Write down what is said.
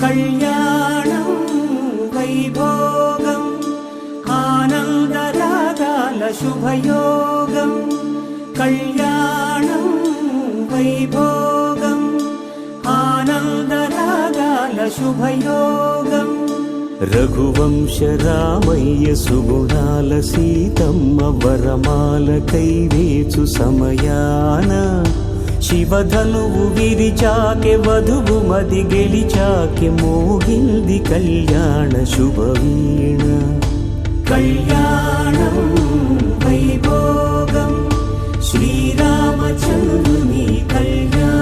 కళ్యాణం వైభోగం ఆనందరాగాల శుభయోగం కళ్యాణం వైభోగం ఆనందరాగాల శుభయోగం రఘువంశ రామయ్య సుగుణాల సీతమ్మ వరమాల కైవేచు సమయాన శివధనువు విరిచాకె వధువు మది గెలిచాకె మోగింది కళ్యాణ శుభవీణ కళ్యాణం వైభోగం శ్రీరామచంద్రుని కళ్యాణం